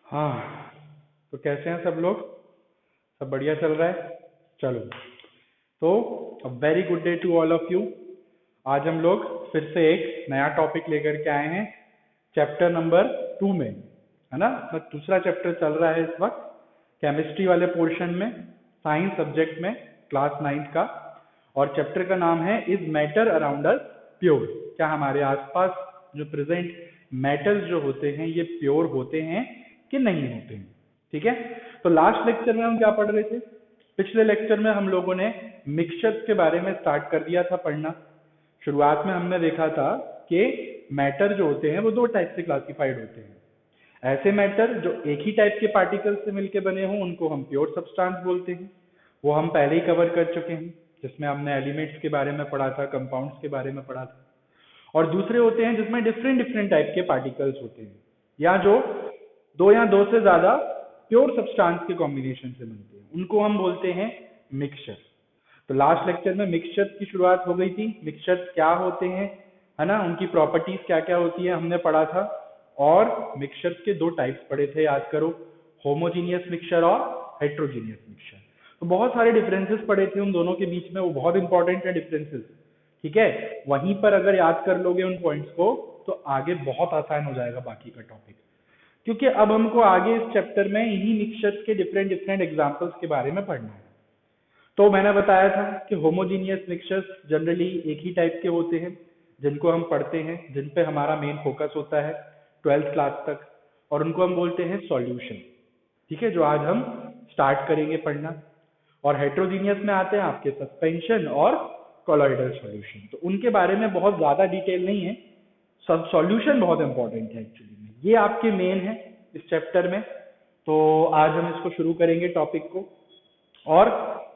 हाँ, तो कैसे हैं सब लोग? सब बढ़िया चल रहा है? चलो, तो very good day to all of you. आज हम लोग फिर से एक नया टॉपिक लेकर के आए हैं चैप्टर नंबर 2 में, है ना? तो दूसरा चैप्टर चल रहा है इस वक्त केमिस्ट्री वाले पोर्शन में, साइंस सब्जेक्ट में, क्लास 9th का। और चैप्टर का नाम है is matter around us pure. क्या हमारे आसपास जो प्रेजेंट मेटल्स जो होते हैं ये प्योर होते हैं कि नहीं होते हैं? ठीक है। तो लास्ट लेक्चर में हम क्या पढ़ रहे थे? पिछले लेक्चर में हम लोगों ने मिक्सचर्स के बारे में स्टार्ट कर दिया था पढ़ना। शुरुआत में हमने देखा था कि मैटर जो होते हैं वो दो टाइप से क्लासिफाइड होते हैं। ऐसे मैटर जो एक ही टाइप के पार्टिकल्स से मिलके बने हों उनको हम प्योर सब्सटेंस बोलते हैं। वो हम पहले ही कवर कर चुके हैं, जिसमें हमने एलिमेंट्स के बारे में पढ़ा था, कंपाउंड्स के बारे में पढ़ा था। और दूसरे होते हैं जिसमें डिफरेंट डिफरेंट टाइप के पार्टिकल्स होते हैं, या जो दो या दो से ज्यादा प्योर सब्सटेंस के कॉम्बिनेशन से बनते हैं, उनको हम बोलते हैं मिक्सचर। तो लास्ट लेक्चर में मिक्सचर्स की शुरुआत हो गई थी। मिक्सचर्स क्या होते हैं, है ना, उनकी प्रॉपर्टीज क्या क्या होती है हमने पढ़ा था। और मिक्सचर्स के दो टाइप्स पढ़े थे, याद करो, होमोजीनियस मिक्सचर और हेट्रोजीनियस मिक्सचर। तो बहुत सारे डिफरेंसेस पढ़े थे उन दोनों के बीच में, वो बहुत इंपॉर्टेंट है डिफरेंसेस। ठीक है, वहीं पर अगर याद कर लोगे उन पॉइंट्स को तो आगे बहुत आसान हो जाएगा बाकी का टॉपिक। क्योंकि अब हमको आगे इस चैप्टर में इन्हीं मिक्सचर्स के डिफरेंट डिफरेंट एग्जांपल्स के बारे में पढ़ना है। तो मैंने बताया था कि होमोजीनियस मिक्सचर्स जनरली एक ही टाइप के होते हैं, जिनको हम पढ़ते हैं, जिन पे हमारा मेन फोकस होता है 12th क्लास तक, और उनको हम बोलते हैं सॉल्यूशन। ठीक है, जो आज हम स्टार्ट करेंगे पढ़ना। और हेट्रोजीनियस में आते हैं आपके सस्पेंशन और कोलॉइडल सॉल्यूशन। तो उनके बारे में बहुत ज्यादा डिटेल नहीं है, सब सॉल्यूशन बहुत इंपॉर्टेंट है एक्चुअली में, ये आपके मेन है इस चैप्टर में। तो आज हम इसको शुरू करेंगे टॉपिक को, और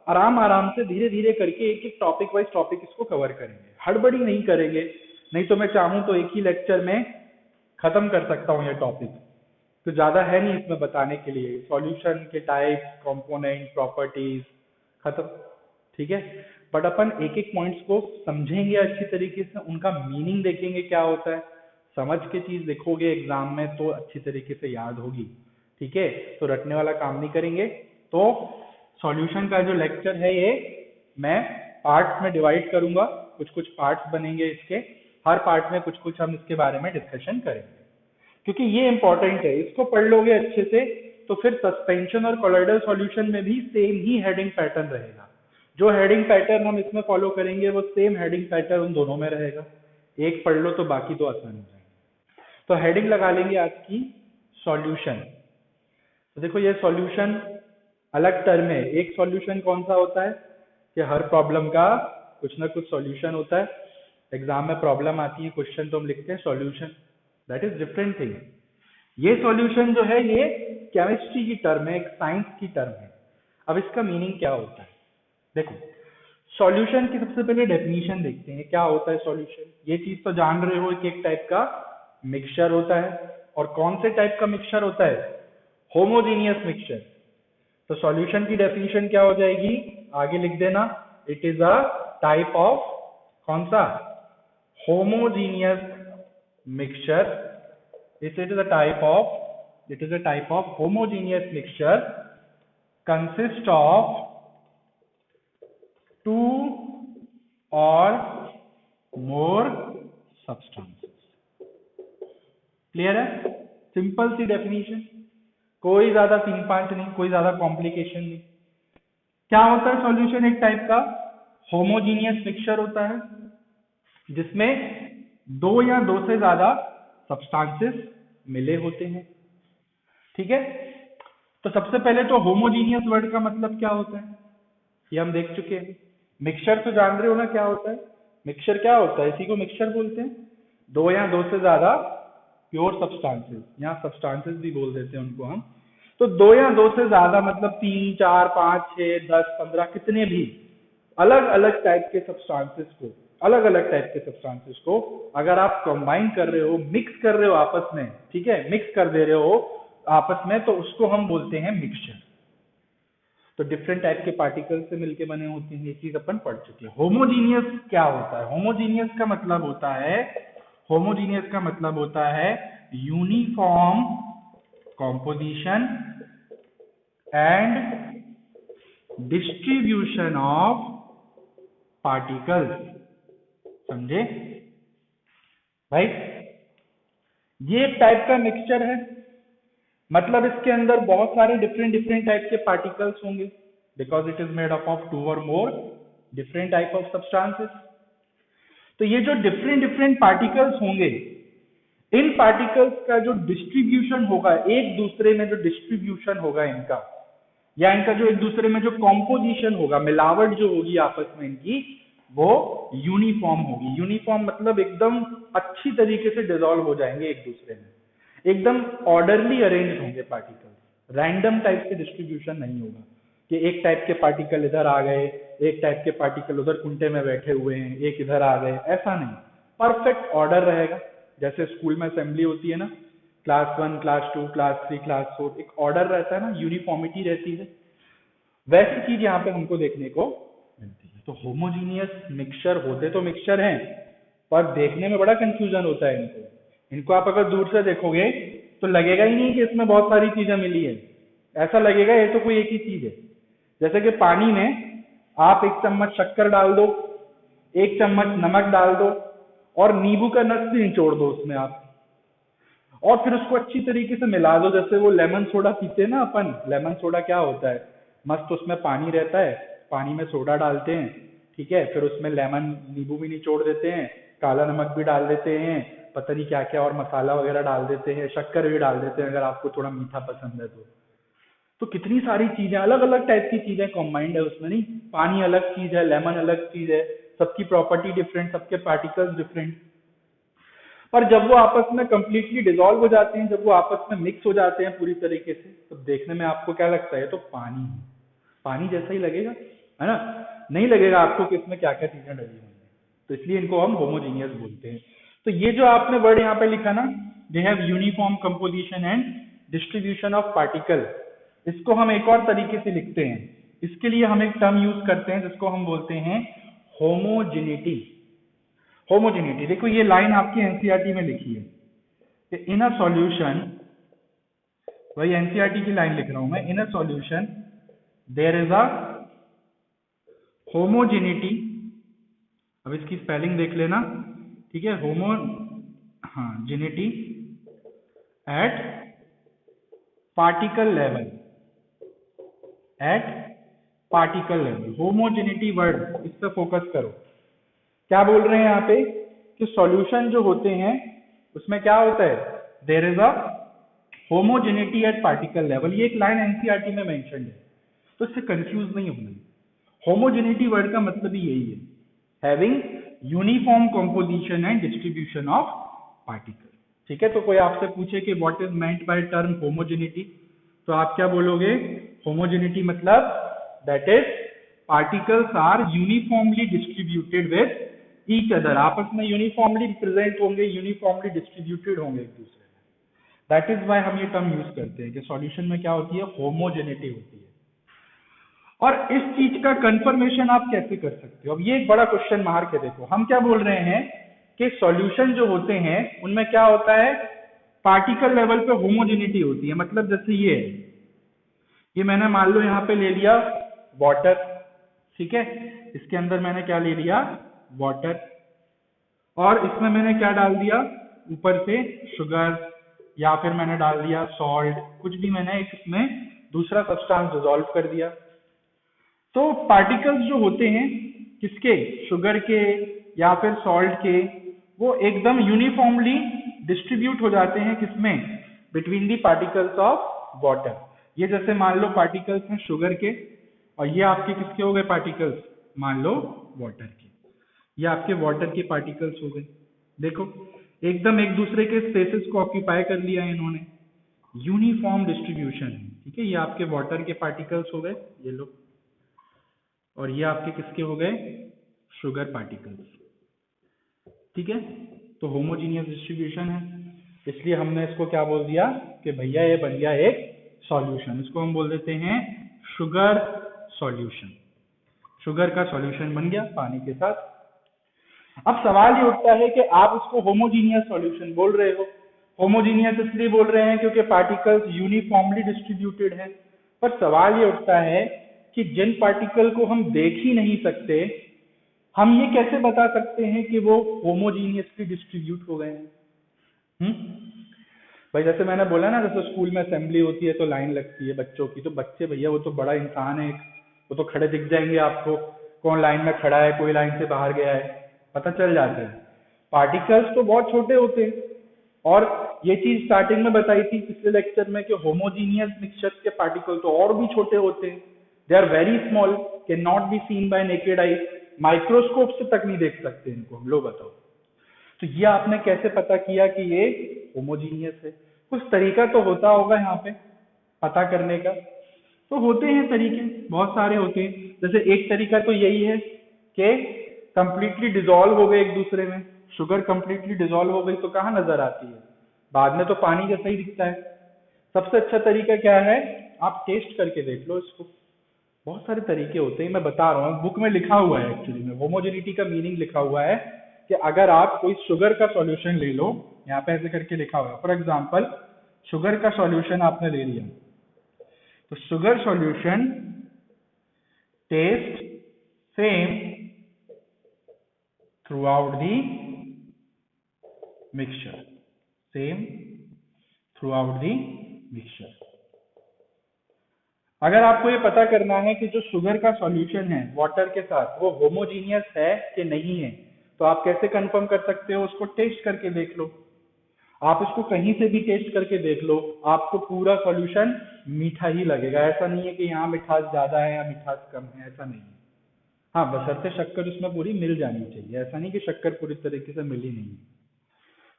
आराम आराम से धीरे धीरे करके एक एक टॉपिक वाइज टॉपिक इसको कवर करेंगे, हड़बड़ी नहीं करेंगे। नहीं तो मैं चाहूँ तो एक ही लेक्चर में खत्म कर सकता हूँ ये टॉपिक, तो ज्यादा है नहीं इसमें बताने के लिए। सॉल्यूशन के टाइप्स, कंपोनेंट, प्रॉपर्टीज, खत्म। ठीक है, बट अपन एक एक पॉइंट्स को समझेंगे अच्छी तरीके से, उनका मीनिंग देखेंगे क्या होता है, समझ के चीज लिखोगे एग्जाम में तो अच्छी तरीके से याद होगी। ठीक है, तो रटने वाला काम नहीं करेंगे। तो सॉल्यूशन का जो लेक्चर है ये मैं पार्ट्स में डिवाइड करूंगा, कुछ कुछ पार्ट्स बनेंगे इसके, हर पार्ट में कुछ कुछ हम इसके बारे में डिस्कशन करेंगे, क्योंकि ये इंपॉर्टेंट है। इसको पढ़ लोगे अच्छे से तो फिर सस्पेंशन और कोलॉइडल सॉल्यूशन में भी सेम ही हेडिंग पैटर्न रहेगा। जो हेडिंग पैटर्न हम इसमें फॉलो करेंगे वो सेम हेडिंग पैटर्न उन दोनों में रहेगा। एक पढ़ लो तो बाकी तो आसान हो जाएंगे। तो हेडिंग लगा लेंगे आज की सॉल्यूशन। तो देखो, ये सॉल्यूशन अलग टर्म है। एक सॉल्यूशन कौन सा होता है कि हर प्रॉब्लम का कुछ ना कुछ सॉल्यूशन होता है। एग्जाम में प्रॉब्लम आती है, क्वेश्चन तो हम लिखते हैं solution, that is different thing. ये सॉल्यूशन जो है ये केमिस्ट्री की टर्म है, एक साइंस की टर्म है। अब इसका मीनिंग क्या होता है, देखो, सॉल्यूशन की सबसे पहले डेफिनेशन देखते हैं, क्या होता है सॉल्यूशन। ये चीज तो जान रहे हो कि एक टाइप का मिक्सचर होता है। और कौन से टाइप का मिक्सचर होता है? Homogeneous mixture. तो सॉल्यूशन की डेफिनेशन क्या हो जाएगी, आगे लिख देना, it is a type of, कौन सा? Homogeneous mixture. It is a type of homogeneous mixture consists of two or more substances. Clear है? सिंपल सी डेफिनेशन, कोई ज्यादा तीन पांच नहीं, कोई ज्यादा कॉम्प्लिकेशन नहीं। क्या होता है सॉल्यूशन? एक टाइप का होमोजीनियस मिक्सचर होता है जिसमें दो या दो से ज्यादा सब्सटेंसेस मिले होते हैं। ठीक है, तो सबसे पहले तो होमोजीनियस वर्ड का मतलब क्या होता है ये हम देख चुके हैं। मिक्सचर तो जान रहे हो ना क्या होता है। मिक्सचर क्या होता है, इसी को मिक्सचर बोलते हैं। दो या दो से ज्यादा प्योर सब्सटेंसेस, या सब्सटेंसेस भी बोल देते हैं उनको हम। तो दो या दो से ज्यादा मतलब 3, 4, 5, 6, 10, 15, कितने भी अलग अलग टाइप के सब्सटेंसेस को, अगर आप कंबाइन कर रहे हो, मिक्स कर रहे हो आपस में, ठीक है, मिक्स कर दे रहे हो आपस में, तो उसको हम बोलते हैं मिक्सचर। तो डिफरेंट टाइप के पार्टिकल से मिलके बने होते हैं, ये चीज अपन पढ़ चुके हैं। होमोजीनियस क्या होता है? होमोजीनियस का मतलब होता है uniform composition and distribution of particles। समझे भाई? ये एक टाइप का मिक्सचर है, मतलब इसके अंदर बहुत सारे डिफरेंट डिफरेंट टाइप के पार्टिकल्स होंगे, because it is made up of 2 और more different type of substances. तो ये जो डिफरेंट डिफरेंट पार्टिकल्स होंगे, इन पार्टिकल्स का जो डिस्ट्रीब्यूशन होगा, एक दूसरे में जो डिस्ट्रीब्यूशन होगा इनका, या इनका जो एक दूसरे में जो कॉम्पोजिशन होगा, मिलावट जो होगी आपस में इनकी, वो यूनिफॉर्म होगी। यूनिफॉर्म मतलब एकदम अच्छी तरीके से डिसॉल्व हो जाएंगे एक दूसरे में, एकदम ऑर्डरली अरेंज होंगे पार्टिकल्स। रैंडम टाइप के डिस्ट्रीब्यूशन नहीं होगा कि एक टाइप के पार्टिकल इधर आ गए, एक टाइप के पार्टिकल उधर कुंटे में बैठे हुए हैं, एक इधर आ गए, ऐसा नहीं। परफेक्ट ऑर्डर रहेगा, जैसे स्कूल में असेंबली होती है ना, क्लास 1, क्लास 2, क्लास 3, क्लास 4, एक ऑर्डर रहता है ना, यूनिफॉर्मिटी रहती है। वैसी चीज यहाँ पे हमको देखने को मिलती है। तो होमोजीनियस मिक्सचर होते तो मिक्सचर हैं, पर देखने में बड़ा कंफ्यूजन होता है इनको आप अगर दूर से देखोगे तो लगेगा ही नहीं कि इसमें बहुत सारी चीजें मिली है, ऐसा लगेगा ये तो कोई एक ही चीज है। जैसे कि पानी में आप 1 चम्मच शक्कर डाल दो, 1 चम्मच नमक डाल दो और नींबू का रस भी निचोड़ दो उसमें आप, और फिर उसको अच्छी तरीके से मिला दो। जैसे वो लेमन सोडा पीते हैं ना अपन, लेमन सोडा क्या होता है, मस्त उसमें पानी रहता है, पानी में सोडा डालते हैं, ठीक है, फिर उसमें लेमन नींबू भी निचोड़ देते हैं, काला नमक भी डाल देते हैं, पता नहीं क्या क्या और मसाला वगैरह डाल देते हैं, शक्कर भी डाल देते हैं अगर आपको थोड़ा मीठा पसंद है तो कितनी सारी चीजें, अलग अलग टाइप की चीजें कॉम्बाइंड है उसमें। नहीं, पानी अलग चीज है, लेमन अलग चीज है, सबकी प्रॉपर्टी डिफरेंट, सबके पार्टिकल्स डिफरेंट। पर जब वो आपस में कंप्लीटली डिसॉल्व हो जाते हैं, जब वो आपस में मिक्स हो जाते हैं पूरी तरीके से, तो देखने में आपको क्या लगता है, तो पानी है, पानी जैसा ही लगेगा, है ना? नहीं लगेगा आपको कि इसमें क्या क्या चीजें डली हुई हैं। तो इसलिए इनको हम होमोजीनियस बोलते हैं। तो ये जो आपने वर्ड यहाँ पे लिखा ना, they have uniform composition and distribution of particle, इसको हम एक और तरीके से लिखते हैं। इसके लिए हम एक टर्म यूज करते हैं जिसको हम बोलते हैं होमोजेनिटी। होमोजेनिटी, देखो ये लाइन आपकी एनसीईआरटी में लिखी है, इन अ सॉल्यूशन, वही एनसीईआरटी की लाइन लिख रहा हूं मैं, in a solution there is a homogeneity. अब इसकी स्पेलिंग देख लेना, ठीक है, जेनिटी at particle level, at particle level. Homogeneity word, इस पर फोकस करो। क्या बोल रहे हैं यहाँ पे कि सॉल्यूशन जो होते हैं उसमें क्या होता है, there is a homogeneity at particle level. ये एक लाइन एनसीईआरटी में मेंशन्ड है, तो इससे कंफ्यूज नहीं होना। होमोजेनिटी वर्ड का मतलब ही यही है, having uniform composition and distribution of particle. ठीक है, तो कोई आपसे पूछे कि what is meant by term homogeneity, तो आप क्या बोलोगे, होमोजेनिटी मतलब that is particles are uniformly distributed with each other, आपस में यूनिफॉर्मली प्रेजेंट होंगे, यूनिफॉर्मली डिस्ट्रीब्यूटेड होंगे एक दूसरे में। दैट इज वाई हम ये टर्म यूज करते हैं कि सॉल्यूशन में क्या होती है, होमोजेनिटी होती है। और इस चीज का कंफर्मेशन आप कैसे कर सकते हो, अब ये एक बड़ा क्वेश्चन मार्क है। देखो हम क्या बोल रहे हैं कि सॉल्यूशन जो होते हैं उनमें क्या होता है, पार्टिकल लेवल पे होमोजेनिटी होती है। मतलब जैसे ये मैंने मान लो यहाँ पे ले लिया वाटर, ठीक है, इसके अंदर मैंने क्या ले लिया, वाटर, और इसमें मैंने क्या डाल दिया, ऊपर से शुगर, या फिर मैंने डाल दिया सॉल्ट, कुछ भी मैंने इसमें दूसरा सब्सटेंस डिसॉल्व कर दिया। तो पार्टिकल्स जो होते हैं किसके, शुगर के या फिर सॉल्ट के, वो एकदम यूनिफॉर्मली डिस्ट्रीब्यूट हो जाते हैं किसमें, between the particles of water. ये जैसे मान लो पार्टिकल्स हैं शुगर के, और ये आपके किसके हो गए पार्टिकल्स, मान लो वाटर के, ये आपके वाटर के पार्टिकल्स हो गए। देखो एकदम एक दूसरे के स्पेसेस को ऑक्यूपाई कर लिया है इन्होंने, यूनिफॉर्म डिस्ट्रीब्यूशन है, ठीक है। ये आपके वाटर के पार्टिकल्स हो गए, ये लो, और ये आपके किसके हो गए, शुगर पार्टिकल्स, ठीक है। तो होमोजीनियस डिस्ट्रीब्यूशन है, इसलिए हमने इसको क्या बोल दिया कि भैया ये बन गया एक सॉल्यूशन। इसको हम बोल देते हैं शुगर सॉल्यूशन, शुगर का सॉल्यूशन बन गया पानी के साथ। अब सवाल ये उठता है कि आप उसको होमोजीनियस सॉल्यूशन बोल रहे हो, होमोजीनियस इसलिए बोल रहे हैं क्योंकि पार्टिकल्स यूनिफॉर्मली डिस्ट्रीब्यूटेड है। पर सवाल ये उठता है कि जिन पार्टिकल को हम देख ही नहीं सकते, हम ये कैसे बता सकते हैं कि वो होमोजीनियसली डिस्ट्रीब्यूट हो गए हैं? भाई जैसे मैंने बोला ना, जैसे स्कूल में असेंबली होती है तो लाइन लगती है बच्चों की, तो बच्चे भैया वो तो बड़ा इंसान है, वो तो खड़े दिख जाएंगे आपको, कौन लाइन में खड़ा है, कोई लाइन से बाहर गया है, पता चल जाता है। पार्टिकल्स तो बहुत छोटे होते हैं, और ये चीज स्टार्टिंग में बताई थी पिछले लेक्चर में कि होमोजीनियस मिक्सचर के पार्टिकल तो और भी छोटे होते हैं। They are very small, can not be seen by naked eye, microscope से तक नहीं देख सकते इनको हम लोग। बताओ, तो ये आपने कैसे पता किया कि ये होमोजीनियस है? कुछ तरीका तो होता होगा यहाँ पे पता करने का। तो होते हैं तरीके, बहुत सारे होते हैं। जैसे एक तरीका तो यही है कि कंप्लीटली डिसॉल्व हो गए एक दूसरे में। शुगर कंप्लीटली डिसॉल्व हो गई तो कहाँ नजर आती है? बाद में तो पानी जैसा ही दिखता है। सबसे अच्छा तरीका क्या है? आप टेस्ट करके देख लो इसको। बहुत सारे तरीके होते हैं, मैं बता रहा हूँ, बुक में लिखा हुआ है एक्चुअली में, होमोजेनिटी का मीनिंग लिखा हुआ है कि अगर आप कोई शुगर का सॉल्यूशन ले लो, यहाँ पे ऐसे करके लिखा हुआ है, फॉर एग्जांपल शुगर का सॉल्यूशन आपने ले लिया, तो sugar solution test same through the mixture, same through the mixture. अगर आपको ये पता करना है कि जो शुगर का सॉल्यूशन है वाटर के साथ वो होमोजीनियस है कि नहीं है, तो आप कैसे कंफर्म कर सकते हो? उसको टेस्ट करके देख लो। आप इसको कहीं से भी टेस्ट करके देख लो, आपको पूरा सॉल्यूशन मीठा ही लगेगा। ऐसा नहीं है कि यहाँ मिठास ज्यादा है या मिठास कम है, ऐसा नहीं है। हाँ, बशर्ते शक्कर उसमें पूरी मिल जानी चाहिए, ऐसा नहीं कि शक्कर पूरी तरीके से मिली नहीं है।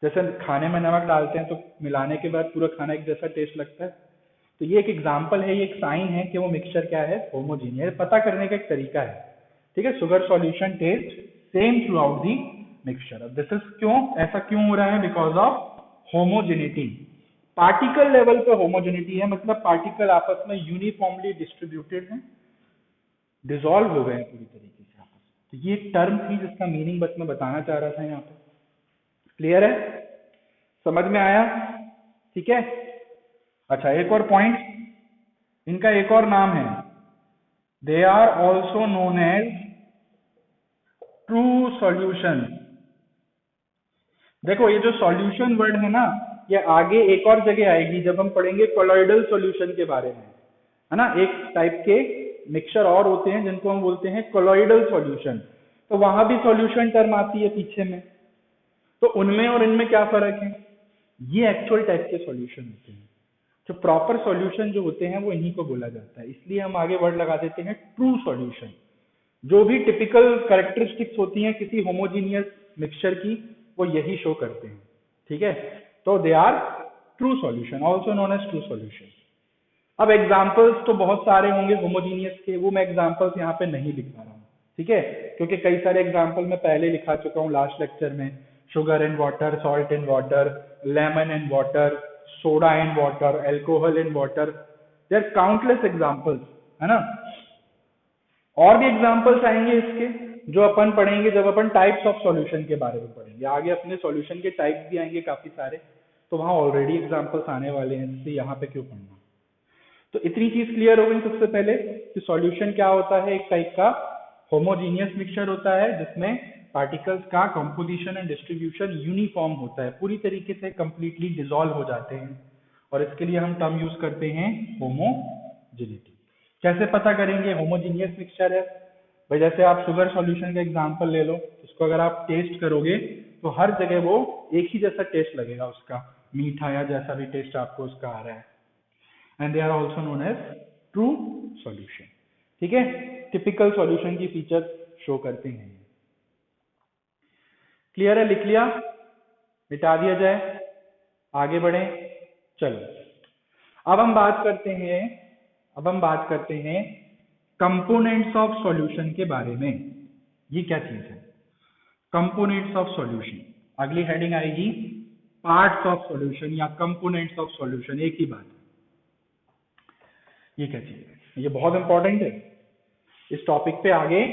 जैसे खाने में नमक डालते हैं तो मिलाने के बाद पूरा खाना एक जैसा टेस्ट लगता है। तो ये एक एग्जाम्पल है, ये एक साइन है कि वो मिक्सचर क्या है, होमोजीनियस। पता करने का एक तरीका है, ठीक है। Sugar solution test same through the mixture. This is क्यों, ऐसा क्यों हो रहा है? Because of homogeneity. Particle level पे होमोजेनिटी है, मतलब पार्टिकल आपस में यूनिफॉर्मली डिस्ट्रीब्यूटेड है, डिसॉल्व हो गए हैं पूरी तरीके से आपस में। तो ये एक टर्म थी जिसका मीनिंग बस मैं बताना चाह रहा था यहाँ पे। क्लियर है? समझ में आया? ठीक है। अच्छा, एक और पॉइंट, इनका एक और नाम है, they are also known as true solution. देखो ये जो सॉल्यूशन वर्ड है ना, ये आगे एक और जगह आएगी जब हम पढ़ेंगे कोलॉइडल सॉल्यूशन के बारे में, है ना। एक टाइप के मिक्सचर और होते हैं जिनको हम बोलते हैं कोलॉइडल सॉल्यूशन, तो वहां भी सॉल्यूशन टर्म आती है पीछे में। तो उनमें और इनमें क्या फर्क है? ये एक्चुअल टाइप के सॉल्यूशन होते हैं। जो प्रॉपर सॉल्यूशन जो होते हैं वो इन्हीं को बोला जाता है, इसलिए हम आगे वर्ड लगा देते हैं ट्रू सॉल्यूशन। जो भी टिपिकल कैरेक्टरिस्टिक्स होती हैं किसी होमोजीनियस मिक्सचर की, वो यही शो करते हैं, ठीक है। तो they are true solution, also known as true solution. अब एग्जाम्पल्स तो बहुत सारे होंगे होमोजीनियस के, वो मैं एग्जाम्पल्स यहाँ पे नहीं लिखा रहा हूँ, ठीक है, क्योंकि कई सारे एग्जाम्पल मैं पहले लिखा चुका हूँ लास्ट लेक्चर में। Sugar in water, salt in water, lemon in water, soda in water, alcohol in water, there countless examples, है ना। और भी एग्जाम्पल्स आएंगे इसके जो अपन पढ़ेंगे जब अपन टाइप्स ऑफ सॉल्यूशन के बारे में पढ़ेंगे। आगे अपने सॉल्यूशन के टाइप्स भी आएंगे काफी सारे, तो वहां ऑलरेडी एग्जाम्पल्स आने वाले हैं, इसलिए यहाँ पे क्यों पढ़ना। तो इतनी चीज क्लियर हो गई सबसे पहले कि सॉल्यूशन क्या होता है। एक टाइप का होमोजीनियस मिक्सचर होता है जिसमें पार्टिकल्स का कंपोजिशन एंड डिस्ट्रीब्यूशन यूनिफॉर्म होता है, पूरी तरीके से कंप्लीटली डिसॉल्व हो जाते हैं, और इसके लिए हम टर्म यूज करते हैं होमोजेनिटी। कैसे पता करेंगे होमोजीनियस मिक्सचर है? भाई जैसे आप शुगर सॉल्यूशन का एग्जांपल ले लो, उसको अगर आप टेस्ट करोगे तो हर जगह वो एक ही जैसा टेस्ट लगेगा उसका, मीठा या जैसा भी टेस्ट आपको उसका आ रहा है। And they are also known as true solution, ठीक है। टिपिकल सॉल्यूशन की फीचर शो करते हैं। क्लियर है? लिख लिया? मिटा दिया जाए? आगे बढ़े? चलो अब हम बात करते हैं कंपोनेंट्स ऑफ सॉल्यूशन के बारे में। ये क्या चीज है कंपोनेंट्स ऑफ सॉल्यूशन? अगली हेडिंग आएगी पार्ट्स ऑफ सॉल्यूशन या कंपोनेंट्स ऑफ सॉल्यूशन, एक ही बात। ये क्या चीज है? ये बहुत इंपॉर्टेंट है। इस टॉपिक पे आगे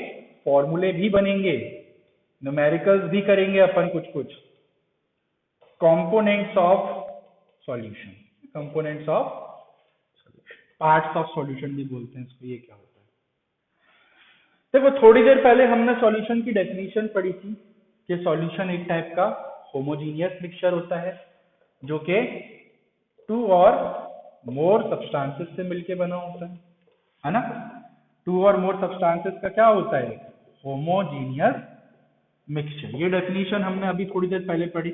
फॉर्मूले भी बनेंगे, न्यूमेरिकल्स भी करेंगे अपन कुछ कुछ। Components of solution, components of solution, parts of solution भी बोलते हैं इसको। ये क्या होता है? देखो थोड़ी देर पहले हमने सॉल्यूशन की डेफिनेशन पढ़ी थी कि सॉल्यूशन एक टाइप का होमोजीनियस मिक्सचर होता है जो कि 2 और मोर सब्सटेंसेस से मिलके बना होता है ना। 2 और मोर सब्सटेंसेस का क्या होता है? Homogeneous mixture. ये डेफिनेशन हमने अभी थोड़ी देर पहले पढ़ी,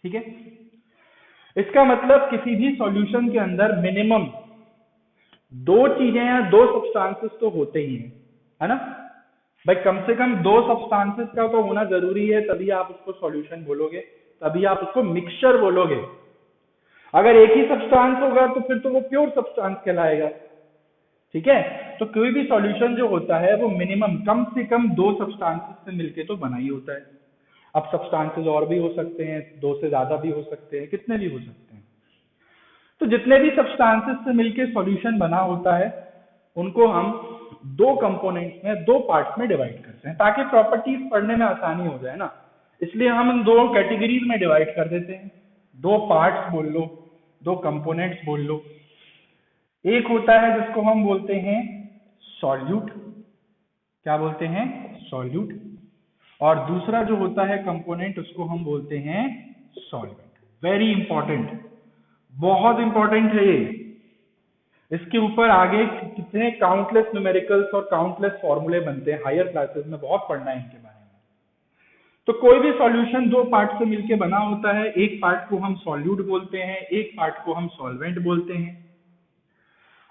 ठीक है। इसका मतलब किसी भी सॉल्यूशन के अंदर मिनिमम 2 चीजें या 2 सब्सटेंसेस तो होते ही हैं, है ना भाई। कम से कम 2 सब्सटेंसेस का तो होना जरूरी है, तभी आप उसको सॉल्यूशन बोलोगे, तभी आप उसको मिक्सचर बोलोगे। अगर एक ही सब्सटेंस होगा तो फिर तो वो प्योर सब्सटेंस कहलाएगा, ठीक है। तो कोई भी सॉल्यूशन जो होता है वो मिनिमम कम से कम 2 सब्सटेंसेस से मिलके तो बना ही होता है। अब सब्सटेंसेस और भी हो सकते हैं, 2 से ज्यादा भी हो सकते हैं, कितने भी हो सकते हैं। तो जितने भी सब्सटेंसेस से मिलके सॉल्यूशन बना होता है उनको हम 2 कंपोनेंट्स में, 2 पार्ट्स में डिवाइड करते हैं ताकि प्रॉपर्टीज पढ़ने में आसानी हो जाए ना। इसलिए हम इन 2 कैटेगरीज में डिवाइड कर देते हैं। 2 पार्ट्स बोल लो, 2 कंपोनेंट्स बोल लो। एक होता है जिसको हम बोलते हैं सॉल्यूट, क्या बोलते हैं? सॉल्यूट। और दूसरा जो होता है कंपोनेंट उसको हम बोलते हैं सॉल्वेंट। वेरी इंपॉर्टेंट, बहुत इंपॉर्टेंट है ये। इसके ऊपर आगे कितने काउंटलेस न्यूमेरिकल्स और काउंटलेस फॉर्मूले बनते हैं, हायर क्लासेस में बहुत पढ़ना है इनके बारे में। तो कोई भी सॉल्यूशन 2 पार्ट से मिलके बना होता है। एक पार्ट को हम सॉल्यूट बोलते हैं, एक पार्ट को हम सॉल्वेंट बोलते हैं।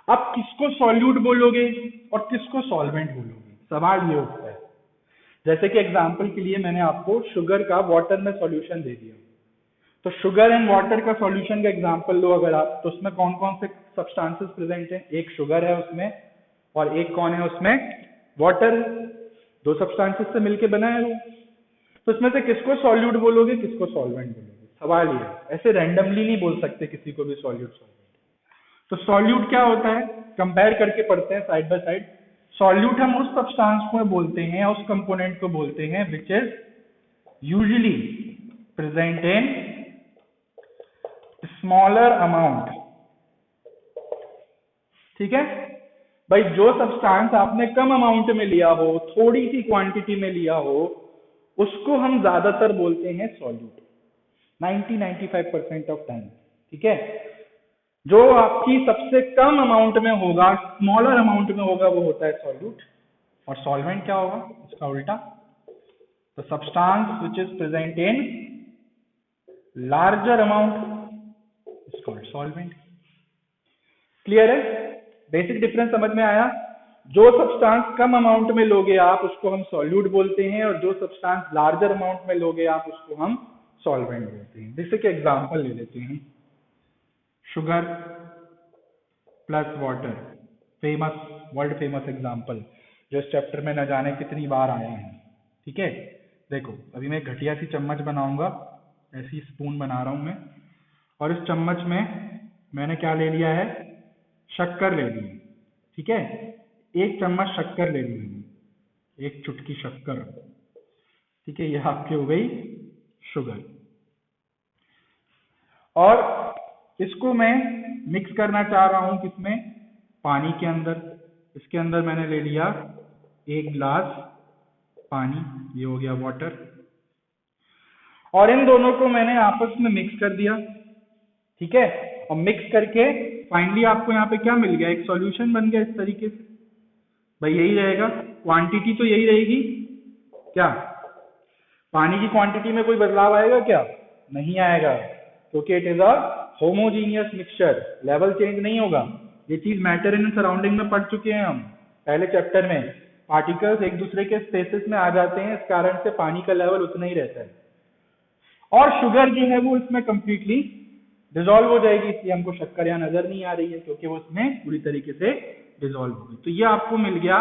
अब किसको सॉल्यूट बोलोगे और किसको सॉल्वेंट बोलोगे, सवाल ये उठता है। जैसे कि एग्जांपल के लिए मैंने आपको शुगर का वाटर में सॉल्यूशन दे दिया, तो शुगर एंड वाटर का सॉल्यूशन का एग्जांपल लो अगर आप, तो उसमें कौन कौन से सब्सटेंसेस प्रेजेंट हैं? एक शुगर है उसमें, और एक कौन है उसमें? वाटर। 2 सब्सटेंसेस से मिलके बना है वो। तो इसमें से किसको सॉल्यूट बोलोगे, किसको सॉल्वेंट बोलोगे? सवाल ये है, ऐसे रैंडमली नहीं बोल सकते किसी को भी सॉल्यूट सॉल्वेंट। तो सॉल्यूट क्या होता है, कंपेयर करके पढ़ते हैं साइड बाय साइड। सॉल्यूट हम उस सब्सटेंस को बोलते हैं, उस कंपोनेंट को बोलते हैं which is usually present in smaller amount, ठीक है भाई। जो सब्सटेंस आपने कम अमाउंट में लिया हो, थोड़ी सी क्वांटिटी में लिया हो, उसको हम ज्यादातर बोलते हैं सॉल्यूट, 90-95% ऑफ टाइम, ठीक है। जो आपकी सबसे कम अमाउंट में होगा, स्मॉलर अमाउंट में होगा, वो होता है सॉल्यूट। और सॉल्वेंट क्या होगा, इसका उल्टा। तो substance which is present in larger amount is called solvent. Clear है? बेसिक डिफरेंस समझ में आया? जो सब्सटेंस कम अमाउंट में लोगे आप, उसको हम सॉल्यूट बोलते हैं, और जो सब्सटेंस लार्जर अमाउंट में लोगे आप, उसको हम सॉल्वेंट बोलते हैं। जैसे कि एग्जांपल ले लेते हैं, sugar plus water, famous, world famous example, जो इस चैप्टर में न जाने कितनी बार आए हैं, ठीक है। देखो अभी मैं घटिया सी चम्मच बनाऊंगा, ऐसी स्पून बना रहा हूं मैं, और इस चम्मच में मैंने क्या ले लिया है? शक्कर ले ली, ठीक है। 1 चम्मच शक्कर ले ली मैंने, 1 चुटकी शक्कर, ठीक है। यह आपकी हो गई शुगर। और इसको मैं मिक्स करना चाह रहा हूं किसमें? पानी के अंदर। इसके अंदर मैंने ले लिया 1 गिलास पानी, ये हो गया वाटर। और इन दोनों को मैंने आपस में मिक्स कर दिया, ठीक है। और मिक्स करके फाइनली आपको यहाँ पे क्या मिल गया? एक सॉल्यूशन बन गया इस तरीके से। भाई यही रहेगा, क्वांटिटी तो यही रहेगी क्या? पानी की क्वांटिटी में कोई बदलाव आएगा क्या? नहीं आएगा, क्योंकि it is a homogeneous mixture, level change नहीं होगा। ये चीज मैटर इन सराउंडिंग में पढ़ चुके हैं हम पहले चैप्टर में। पार्टिकल्स एक दूसरे के स्पेसेस में आ जाते हैं, इस कारण से पानी का लेवल उतना ही रहता है। और शुगर जो है वो इसमें कंप्लीटली डिसॉल्व हो जाएगी, इसलिए हमको शक्कर यहाँ नजर नहीं आ रही है, क्योंकि वो इसमें पूरी तरीके से डिसॉल्व हो गई। तो ये आपको मिल गया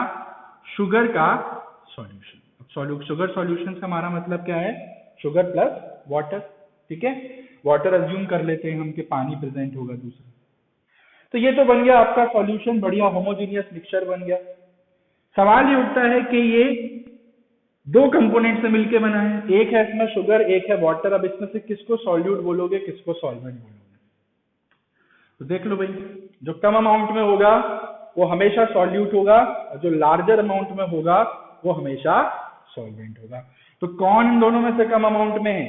शुगर का सॉल्यूशन। अब शुगर सॉल्यूशन से हमारा मतलब क्या है? शुगर प्लस वाटर, ठीक है। वाटर अज्यूम कर लेते हैं हम कि पानी प्रेजेंट होगा दूसरा। तो ये तो बन गया आपका सॉल्यूशन, बढ़िया होमोजीनियस मिक्सचर बन गया। सवाल ये उठता है कि ये 2 कंपोनेंट से मिलके बना है, एक है इसमें शुगर, एक है वाटर। अब इसमें से किसको सॉल्यूट बोलोगे, किसको सॉल्वेंट बोलोगे? तो देख लो भाई, जो कम अमाउंट में होगा वो हमेशा सॉल्यूट होगा, और जो लार्जर अमाउंट में होगा वो हमेशा सॉल्वेंट होगा। तो कौन इन दोनों में से कम अमाउंट में है?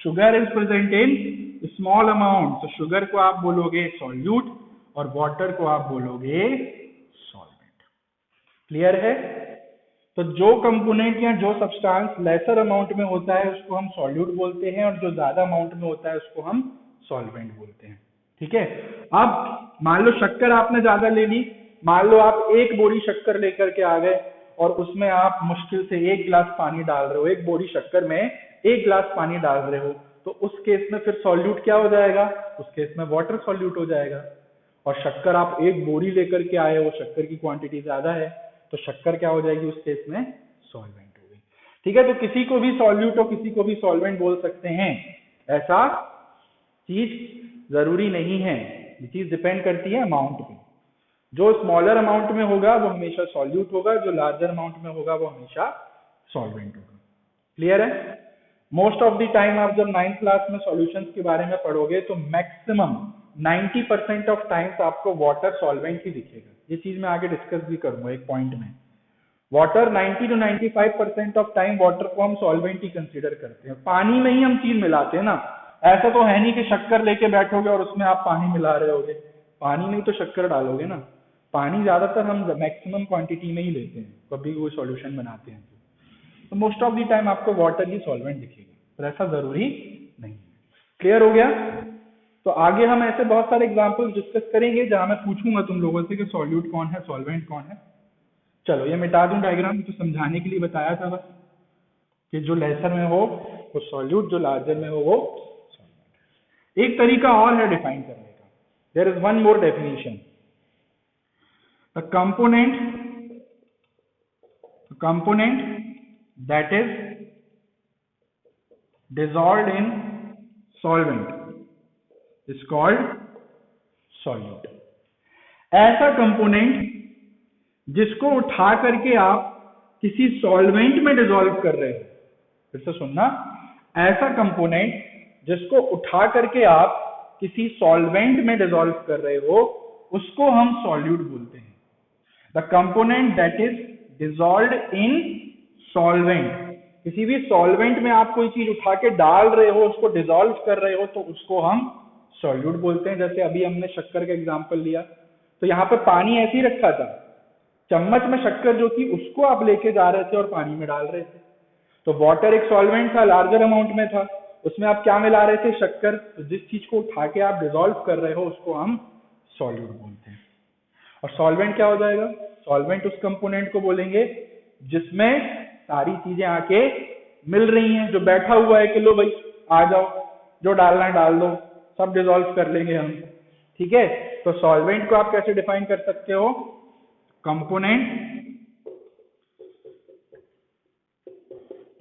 Sugar is present in small amount, तो शुगर को आप बोलोगे सॉल्यूट और वाटर को आप बोलोगे सॉल्वेंट। क्लियर है? तो जो कंपोनेंट या जो सब्सटेंस लेसर अमाउंट में होता है उसको हम सॉल्यूट बोलते हैं, और जो ज्यादा अमाउंट में होता है उसको हम सॉल्वेंट बोलते हैं। ठीक है। अब मान लो शक्कर आपने ज्यादा ले ली, मान लो आप एक बोरी शक्कर लेकर के आ गए और उसमें आप मुश्किल से 1 गिलास पानी डाल रहे हो, एक बोरी शक्कर में 1 गिलास पानी डाल रहे हो, तो उस केस में फिर सॉल्यूट क्या हो जाएगा? उस केस में वाटर सॉल्यूट हो जाएगा। और शक्कर आप एक बोरी लेकर के आए हो, शक्कर की क्वांटिटी ज्यादा है, तो शक्कर क्या हो जाएगी उस केस में? सॉल्वेंट हो गई। ठीक है। तो किसी को भी सॉल्यूट और किसी को भी सॉल्वेंट बोल सकते हैं, ऐसा चीज जरूरी नहीं है। ये चीज डिपेंड करती है अमाउंट पे। जो स्मॉलर अमाउंट में होगा वो हमेशा सॉल्यूट होगा, जो लार्जर अमाउंट में होगा वो हमेशा सॉल्वेंट होगा। क्लियर है? मोस्ट ऑफ द टाइम आप जब 9th क्लास में सॉल्यूशंस के बारे में पढ़ोगे तो मैक्सिमम 90% ऑफ टाइम्स आपको वाटर सॉल्वेंट ही दिखेगा। ये चीज मैं आगे डिस्कस भी करूंगा एक पॉइंट में। Water 90 to 95% of time water को हम सॉल्वेंट ही कंसीडर करते हैं। पानी में ही हम चीज मिलाते हैं ना, ऐसा तो है नहीं कि शक्कर लेके बैठोगे और उसमें आप पानी मिला रहे होगे। पानी में ही तो शक्कर डालोगे ना। पानी ज्यादातर हम मैक्सिमम क्वांटिटी में ही लेते हैं कभी कोई सॉल्यूशन बनाते हैं तो मोस्ट ऑफ द टाइम आपको वाटर ही सॉल्वेंट दिखेगा, पर ऐसा जरूरी नहीं है। क्लियर हो गया? तो आगे हम ऐसे बहुत सारे एग्जांपल्स डिस्कस करेंगे जहां मैं पूछूंगा तुम लोगों से कि सॉल्यूट कौन है, सॉल्वेंट कौन है। चलो ये मिटा दूं डायग्राम, तो समझाने के लिए बताया था बस कि जो लेसर में हो वो सॉल्यूट, जो लार्जर में हो वो सॉल्वेंट। एक तरीका और है डिफाइन करने का। There is one more definition. The component that is dissolved in solvent is called solute। ऐसा कंपोनेंट जिसको उठा करके आप किसी सॉल्वेंट में डिसॉल्व कर रहे हो, फिर से सुनना, ऐसा कंपोनेंट जिसको उठा करके आप किसी सॉल्वेंट में डिसॉल्व कर रहे हो उसको हम सॉल्यूट बोलते हैं। The component that is dissolved in solvent, किसी भी सॉल्वेंट में आप कोई चीज उठा के डाल रहे हो, उसको डिसॉल्व कर रहे हो, तो उसको हम सॉल्यूट बोलते हैं। जैसे अभी हमने शक्कर का एग्जांपल लिया, तो यहाँ पे पानी ऐसे ही रखा था, चम्मच में शक्कर जो थी उसको आप लेके जा रहे थे और पानी में डाल रहे थे। तो वाटर एक सॉल्वेंट था, लार्जर अमाउंट में था, उसमें आप क्या मिला रहे थे? शक्कर। तो जिस चीज को उठा के आप डिसॉल्व कर रहे हो उसको हम सॉल्यूट बोलते हैं। और सॉल्वेंट क्या हो जाएगा? सॉल्वेंट उस कंपोनेंट को बोलेंगे जिसमें सारी चीजें आके मिल रही हैं, जो बैठा हुआ है कि लो भाई आ जाओ, जो डालना है डाल दो, सब डिसॉल्व कर लेंगे हम। ठीक है। तो सॉल्वेंट को आप कैसे डिफाइन कर सकते हो? Component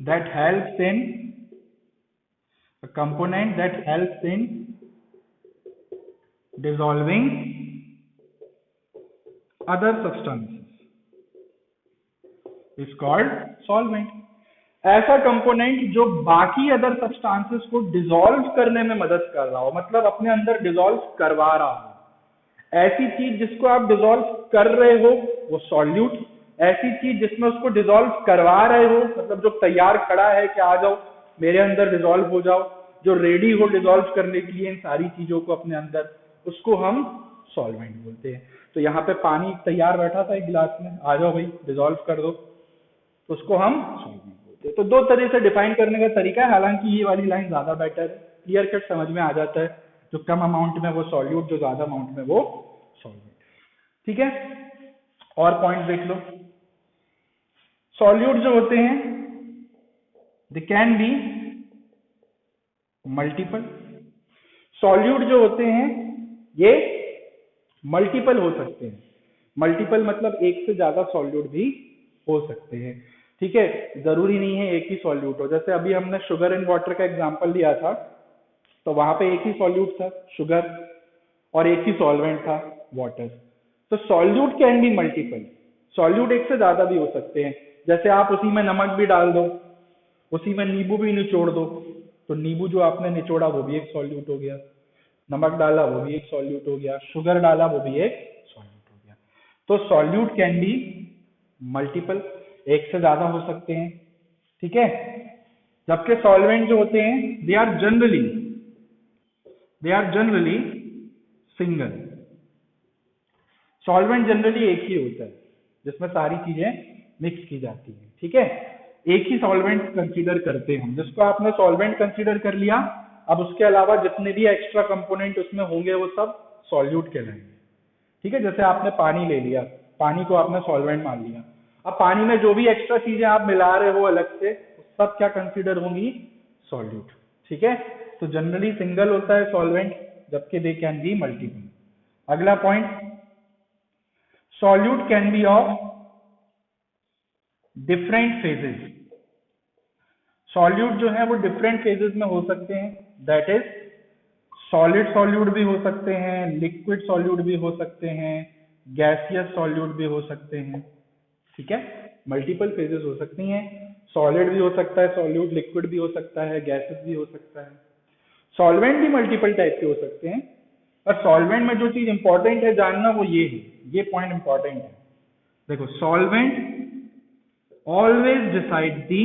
that helps in a component that helps in dissolving other substances is called solvent। ऐसा कंपोनेंट जो बाकी अदर सब्सटेंसेस को डिसॉल्व करने में मदद कर रहा हो, मतलब अपने अंदर डिसॉल्व करवा रहा हो। ऐसी चीज जिसको आप डिसॉल्व कर रहे हो वो सॉल्यूट, ऐसी चीज जिसमें उसको डिसॉल्व करवा रहे हो, मतलब जो तैयार खड़ा है कि आ जाओ मेरे अंदर डिसॉल्व हो जाओ, जो रेडी हो डिसॉल्व करने के लिए इन सारी चीजों को अपने अंदर, उसको हम सॉल्वेंट बोलते हैं। तो यहाँ पे पानी तैयार बैठा था एक गिलास में, आ जाओ भाई डिसॉल्व कर दो, तो उसको हम सॉल्वेंट बोलते हैं। तो दो तरह से डिफाइन करने का तरीका है, हालांकि ये वाली लाइन ज्यादा बेटर है, क्लियर कट समझ में आ जाता है। जो कम अमाउंट में वो सॉल्यूट, जो ज्यादा अमाउंट में वो सॉल्वेंट। ठीक है। और पॉइंट देख लो। सॉल्यूट जो होते हैं they can be multiple. Solute जो होते हैं ये मल्टीपल हो सकते हैं। मल्टीपल मतलब एक से ज्यादा सॉल्यूट भी हो सकते हैं। ठीक है। जरूरी नहीं है एक ही सॉल्यूट हो। जैसे अभी हमने शुगर एंड वाटर का एग्जांपल लिया था, तो वहां पे एक ही सॉल्यूट था शुगर और एक ही सॉल्वेंट था वाटर। तो solute can be multiple, solute एक से ज्यादा भी हो सकते हैं। जैसे आप उसी में नमक भी डाल दो, उसी में नींबू भी निचोड़ दो, तो नींबू जो आपने निचोड़ा वो भी एक सॉल्यूट हो गया। नमक डाला वो भी एक सॉल्यूट हो गया, शुगर डाला वो भी एक सॉल्यूट हो गया। तो सॉल्यूट कैन बी मल्टीपल, एक से ज्यादा हो सकते हैं, ठीक है। जबकि सॉल्वेंट जो होते हैं they are generally single. Solvent generally एक ही होता है जिसमें सारी चीजें मिक्स की जाती है, ठीक है। एक ही सॉल्वेंट कंसीडर करते हैं हम, जिसको आपने सॉल्वेंट कंसीडर कर लिया, अब उसके अलावा जितने भी एक्स्ट्रा कंपोनेंट उसमें होंगे वो सब सॉल्यूट कहलाएंगे, ठीक है। जैसे आपने पानी ले लिया, पानी को आपने सॉल्वेंट मान लिया, अब पानी में जो भी एक्स्ट्रा चीजें आप मिला रहे हो अलग से, सब क्या कंसीडर होंगी, सॉल्यूट, ठीक है। तो जनरली सिंगल होता है सॉल्वेंट, जबकि दे कैन बी मल्टीपल। अगला point, solute can be of different phases. Solute जो है वो डिफरेंट फेजेस में हो सकते हैं, दैट इज सॉलिड सॉल्यूट भी हो सकते हैं, लिक्विड सॉल्यूट भी हो सकते हैं, गैसियस सॉल्यूट भी हो सकते हैं, ठीक है। मल्टीपल फेजेस हो सकती हैं, सॉलिड भी हो सकता है सॉल्यूट, लिक्विड भी हो सकता है, गैसेस भी हो सकता है। सॉल्वेंट भी मल्टीपल टाइप के हो सकते हैं, पर सॉल्वेंट में जो चीज इंपॉर्टेंट है जानना वो ये है, ये पॉइंट इंपॉर्टेंट है। देखो, solvent always decide the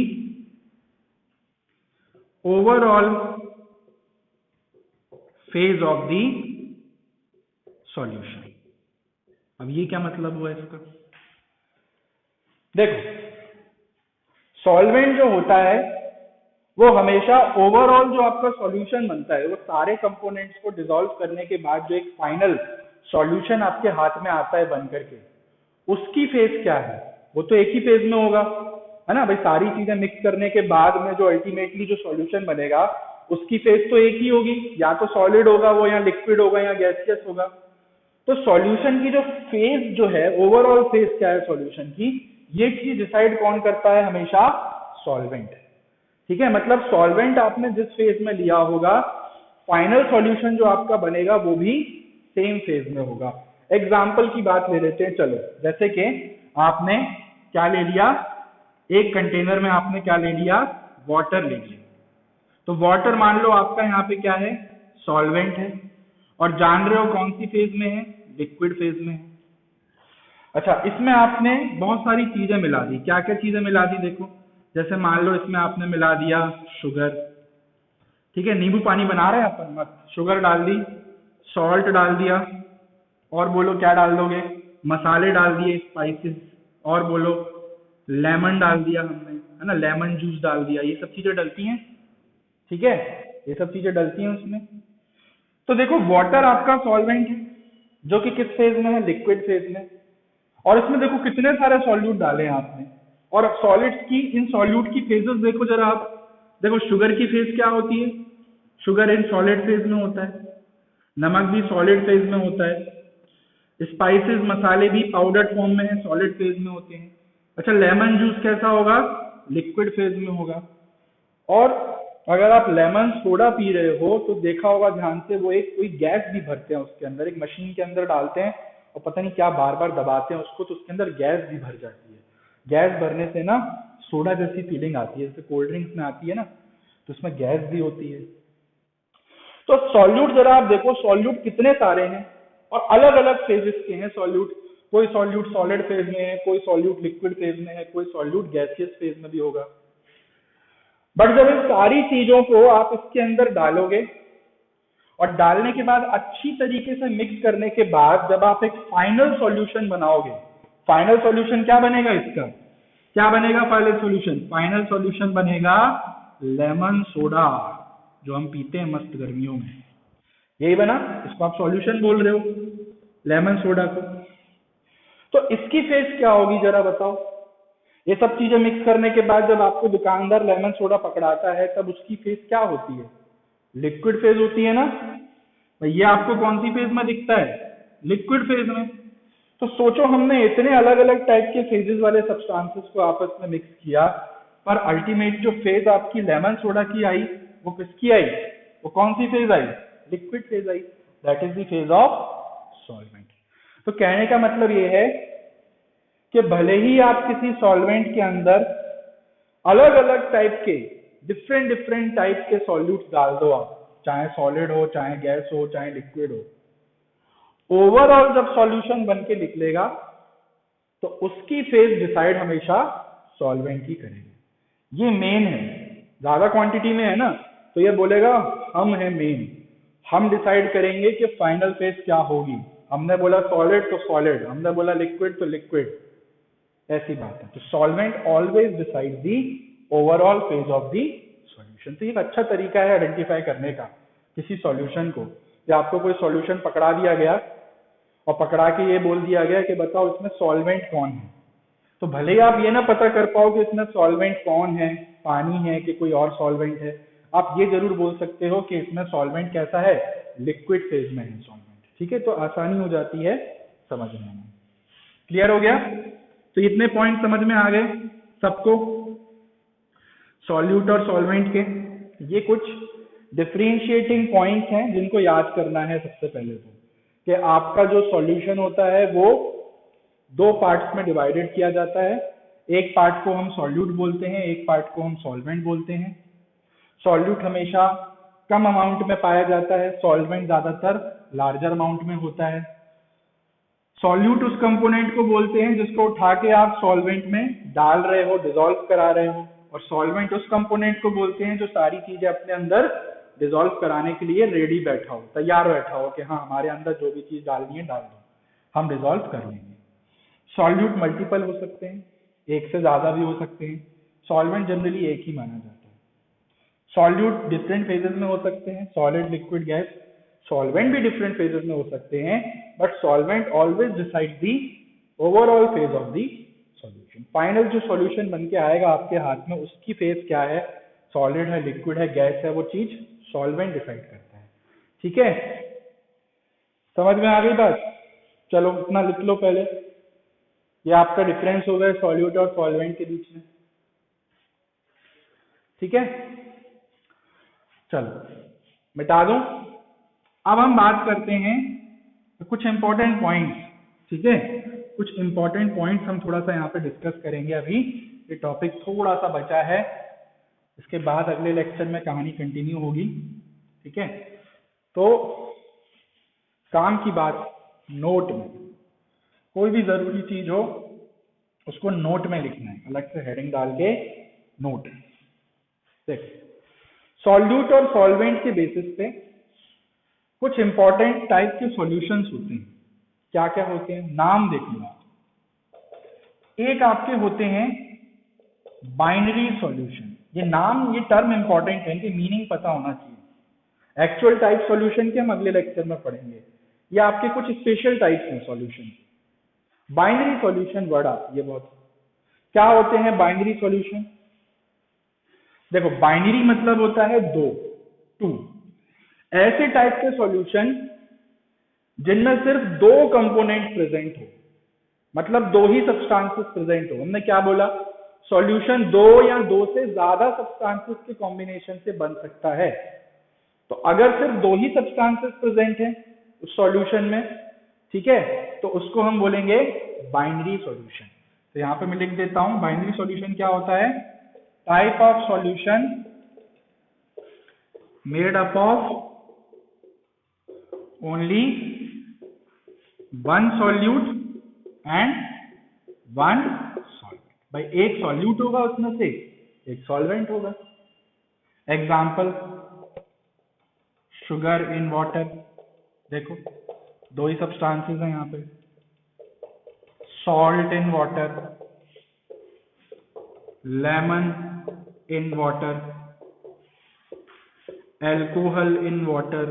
overall phase of the solution. अब ये क्या मतलब हुआ इसका, देखो सॉल्वेंट जो होता है वो हमेशा ओवरऑल जो आपका सॉल्यूशन बनता है, वो सारे कंपोनेंट्स को डिसॉल्व करने के बाद जो एक फाइनल सॉल्यूशन आपके हाथ में आता है बन करके, उसकी फेज क्या है, वो तो एक ही फेज में होगा, है ना भाई। सारी चीजें मिक्स करने के बाद में जो अल्टीमेटली जो सॉल्यूशन बनेगा उसकी फेज तो एक ही होगी, या तो सॉलिड होगा वो, या लिक्विड होगा, या गैसियस होगा। तो सॉल्यूशन की जो फेज जो है, ओवरऑल फेज क्या है सॉल्यूशन की, ये चीज डिसाइड कौन करता है, हमेशा सॉल्वेंट, ठीक है। मतलब सॉल्वेंट आपने जिस फेज में लिया होगा, फाइनल सॉल्यूशन जो आपका बनेगा वो भी सेम फेज में होगा। एग्जाम्पल की बात ले लेते हैं, चलो। जैसे कि आपने क्या ले लिया, एक कंटेनर में आपने क्या ले लिया, वाटर ले लिया। तो वाटर मान लो आपका यहाँ पे क्या है, सॉल्वेंट है, और जान रहे हो कौन सी फेज में है, लिक्विड फेज में है। अच्छा, इसमें आपने बहुत सारी चीजें मिला दी, क्या क्या चीजें मिला दी, देखो। जैसे मान लो इसमें आपने मिला दिया शुगर, ठीक है, नींबू पानी बना रहे हैं अपन, मत शुगर डाल दी, सॉल्ट डाल दिया, और बोलो क्या डाल दोगे, मसाले डाल दिए, स्पाइसेस, और बोलो लेमन डाल दिया हमने, है ना, लेमन जूस डाल दिया, ये सब चीजें डलती हैं, ठीक है, ये सब चीजें डलती हैं उसमें। तो देखो वाटर आपका सॉल्वेंट है, जो कि किस फेज में है, लिक्विड फेज में, और इसमें देखो कितने सारे सॉल्यूट डाले हैं आपने, और सॉलिड्स की, इन सॉल्यूट की फेजेस देखो जरा आप। देखो शुगर की फेज क्या होती है, शुगर इन सॉलिड फेज में होता है, नमक भी सॉलिड फेज में होता है, स्पाइसेस मसाले भी पाउडर फॉर्म में है, सॉलिड फेज में होते हैं। अच्छा, लेमन जूस कैसा होगा, लिक्विड फेज में होगा। और अगर आप लेमन सोडा पी रहे हो तो देखा होगा ध्यान से, वो एक कोई गैस भी भरते हैं उसके अंदर, एक मशीन के अंदर डालते हैं, और पता नहीं क्या बार बार दबाते हैं उसको, तो उसके अंदर गैस भी भर जाती है। गैस भरने से ना सोडा जैसी फीलिंग आती है, जैसे कोल्ड ड्रिंक्स में आती है ना, तो उसमें गैस भी होती है। तो सॉल्यूट जरा आप देखो, सॉल्यूट कितने सारे हैं, और अलग अलग फेजेस के हैं सॉल्यूट। कोई सॉल्यूट सॉलिड फेज में है, कोई सॉल्यूट लिक्विड फेज में है, कोई सॉल्यूट गैसियस फेज में भी होगा। बट जब इन सारी चीजों को आप इसके अंदर डालोगे, और डालने के बाद अच्छी तरीके से मिक्स करने के बाद जब आप एक फाइनल सॉल्यूशन बनाओगे, फाइनल सॉल्यूशन क्या बनेगा इसका, क्या बनेगा फाइनल सॉल्यूशन, फाइनल सॉल्यूशन बनेगा लेमन सोडा, जो हम पीते हैं मस्त गर्मियों में, यही बना, इसको आप सॉल्यूशन बोल रहे हो, लेमन सोडा को। तो इसकी फेज क्या होगी जरा बताओ। ये सब चीजें मिक्स करने के बाद जब आपको दुकानदार लेमन सोडा पकड़ाता है, तब उसकी फेज क्या होती है, लिक्विड फेज होती है ना। ये आपको कौन सी फेज में दिखता है, लिक्विड फेज में। तो सोचो, हमने इतने अलग अलग टाइप के फेजेस वाले सब्सटेंसेस को आपस में मिक्स किया, पर अल्टीमेट जो फेज आपकी लेमन सोडा की आई, वो किसकी आई, वो कौन सी फेज आई, लिक्विड फेज आई, that is the phase of solvent. तो कहने का मतलब ये है कि भले ही आप किसी सॉल्वेंट के अंदर अलग अलग टाइप के डिफरेंट टाइप के सॉल्यूट्स डाल दो आप, चाहे सॉलिड हो, चाहे गैस हो, चाहे लिक्विड हो। ओवरऑल जब सॉल्यूशन बन के निकलेगा तो उसकी फेज डिसाइड हमेशा सॉल्वेंट ही करेगा। ये मेन है, ज्यादा क्वांटिटी में है ना तो ये बोलेगा हम है मेन, हम डिसाइड करेंगे कि फाइनल फेज क्या होगी। हमने बोला सॉलिड तो सॉलिड, हमने बोला लिक्विड तो लिक्विड, ऐसी बात है। तो solvent always decide the overall phase of the solution. तो एक अच्छा तरीका है आइडेंटिफाई करने का किसी सॉल्यूशन को। या आपको कोई सॉल्यूशन पकड़ा दिया गया और पकड़ा के ये बोल दिया गया कि बताओ इसमें सॉल्वेंट कौन है, तो भले ही आप ये ना पता कर पाओ कि इसमें सॉल्वेंट कौन है, पानी है कि कोई और सॉल्वेंट है, आप ये जरूर बोल सकते हो कि इसमें सॉल्वेंट कैसा है, लिक्विड फेज में है सॉल्वेंट। ठीक है, तो आसानी हो जाती है समझने में। क्लियर हो गया? तो इतने पॉइंट समझ में आ गए सबको, सॉल्यूट और सॉल्वेंट के। ये कुछ डिफरेंशिएटिंग पॉइंट्स हैं जिनको याद करना है सबसे पहले तो, कि आपका जो सॉल्यूशन होता है वो दो पार्ट्स में डिवाइडेड किया जाता है। एक पार्ट को हम सॉल्यूट बोलते हैं, एक पार्ट को हम सॉल्वेंट बोलते हैं। सॉल्यूट हमेशा कम अमाउंट में पाया जाता है, सॉल्वेंट ज्यादातर लार्जर अमाउंट में होता है। सॉल्यूट उस कंपोनेंट को बोलते हैं जिसको उठा के आप सॉल्वेंट में डाल रहे हो, डिसॉल्व करा रहे हो, और सॉल्वेंट उस कंपोनेंट को बोलते हैं जो सारी चीजें अपने अंदर डिसॉल्व कराने के लिए रेडी बैठा हो, तैयार बैठा हो कि हाँ हमारे अंदर जो भी चीज डालनी है डाल दो, हम डिसॉल्व कर लेंगे। सॉल्यूट मल्टीपल हो सकते हैं, एक से ज्यादा भी हो सकते हैं, सॉल्वेंट जनरली एक ही माना जाता है। सॉल्यूट डिफरेंट फेजेस में हो सकते हैं, सॉलिड, लिक्विड, गैस। सॉल्वेंट भी डिफरेंट फेजेस में हो सकते हैं, but solvent always decide the overall phase of the solution. Final जो सॉल्यूशन बन के आएगा आपके हाथ में, उसकी फेज क्या है, सॉलिड है, लिक्विड है, गैस है, वो चीज सॉल्वेंट डिसाइड करता है। ठीक है, समझ में आ गई बात? चलो इतना लिख लो पहले, ये आपका डिफरेंस हो गया सॉल्यूट और सॉल्वेंट के बीच में। ठीक है, चलो मिटा दूं। अब हम बात करते हैं कुछ इंपॉर्टेंट पॉइंट्स। ठीक है, कुछ इंपॉर्टेंट पॉइंट्स हम थोड़ा सा यहाँ पे डिस्कस करेंगे। अभी ये टॉपिक थोड़ा सा बचा है, इसके बाद अगले लेक्चर में कहानी कंटिन्यू होगी। ठीक है, तो काम की बात, नोट में कोई भी जरूरी चीज हो उसको नोट में लिखना है, अलग से हेडिंग डाल के नोट। देख, सॉल्यूट और सॉल्वेंट के बेसिस पे कुछ इंपॉर्टेंट टाइप के सॉल्यूशंस होते हैं। क्या क्या होते हैं, नाम देख लो। एक आपके होते हैं बाइनरी सॉल्यूशन। ये नाम, ये टर्म इंपॉर्टेंट है, इनकी मीनिंग पता होना चाहिए। एक्चुअल टाइप सॉल्यूशन के हम अगले लेक्चर में पढ़ेंगे। ये आपके कुछ स्पेशल टाइप्स हैं सॉल्यूशन। बाइनरी सॉल्यूशन वर्ड आप ये बहुत, क्या होते हैं बाइनरी सॉल्यूशन? देखो, बाइनरी मतलब होता है दो, टू। ऐसे टाइप के सॉल्यूशन जिनमें सिर्फ दो कंपोनेंट प्रेजेंट हो, मतलब दो ही सब्सटेंसेस प्रेजेंट हो। हमने क्या बोला, सॉल्यूशन दो या दो से ज्यादा सब्सटेंसेस के कॉम्बिनेशन से बन सकता है। तो अगर सिर्फ दो ही सब्सटेंसेस प्रेजेंट है उस सॉल्यूशन में, ठीक है, तो उसको हम बोलेंगे बाइनरी सॉल्यूशन। तो यहां पे मैं लिख देता हूं, बाइनरी सॉल्यूशन क्या होता है, type of solution made up of only one solute and one solvent. भाई एक सॉल्यूट होगा उसमें से, एक सॉल्वेंट होगा। Example, sugar in water. देखो दो ही सब्सटेंसेस हैं यहाँ पे। Salt in water, lemon in water, alcohol in water.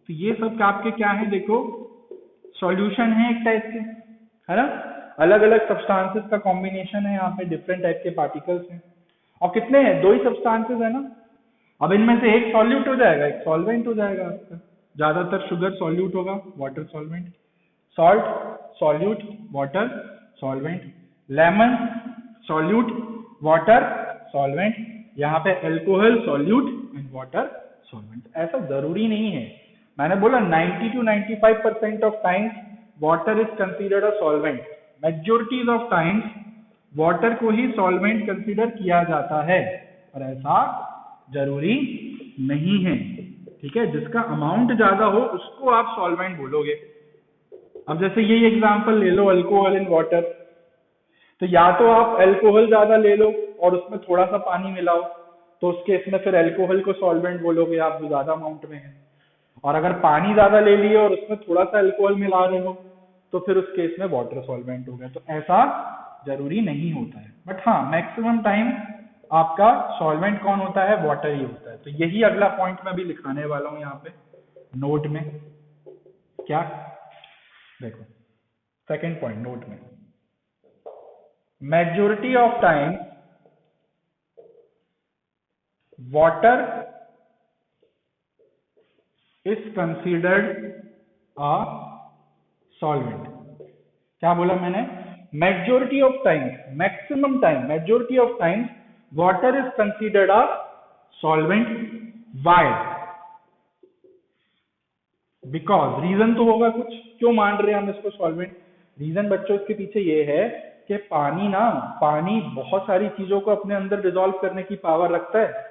तो ये सब आपके क्या है, देखो सॉल्यूशन है एक टाइप के, है ना। अलग अलग सब्सटेंसेस का कॉम्बिनेशन है यहाँ पे, डिफरेंट टाइप के पार्टिकल्स हैं। और कितने हैं, दो ही सब्सटेंसेस है ना। अब इनमें से एक सॉल्यूट हो जाएगा, एक सॉल्वेंट हो जाएगा आपका। ज्यादातर शुगर सॉल्यूट होगा, water solvent. Salt solute, water solvent. Lemon solute, water solvent. यहाँ पे alcohol solute and water solvent. ऐसा जरूरी नहीं है, मैंने बोला 90 to 95% of times water is considered a solvent. Majorities of times water को ही सॉल्वेंट कंसीडर किया जाता है, और ऐसा जरूरी नहीं है। ठीक है, जिसका अमाउंट ज्यादा हो उसको आप सॉल्वेंट बोलोगे। अब जैसे यही एग्जांपल ले लो, अल्कोहल इन वाटर, तो या तो आप अल्कोहल ज्यादा ले लो और उसमें थोड़ा सा पानी मिलाओ, तो उस केस में फिर अल्कोहल को सॉल्वेंट बोलोगे आप, जो ज्यादा अमाउंट में है। और अगर पानी ज्यादा ले लिए और उसमें थोड़ा सा अल्कोहल मिला रहे हो, तो फिर उस केस में वाटर सॉल्वेंट हो गया। तो ऐसा जरूरी नहीं होता है, बट हाँ मैक्सिमम टाइम आपका सॉल्वेंट कौन होता है, वाटर ही होता है। तो यही अगला पॉइंट मैं भी लिखाने वाला हूं यहाँ पे नोट में। क्या, देखो सेकंड पॉइंट नोट में, majority of time water is considered a solvent। क्या बोला मैंने, majority of time, maximum time, majority of time water is considered a solvent. Why, because, reason तो होगा कुछ, क्यों मान रहे हैं हम इसको सॉल्वेंट। रीजन बच्चों इसके पीछे ये है कि पानी बहुत सारी चीजों को अपने अंदर डिसॉल्व करने की पावर रखता है।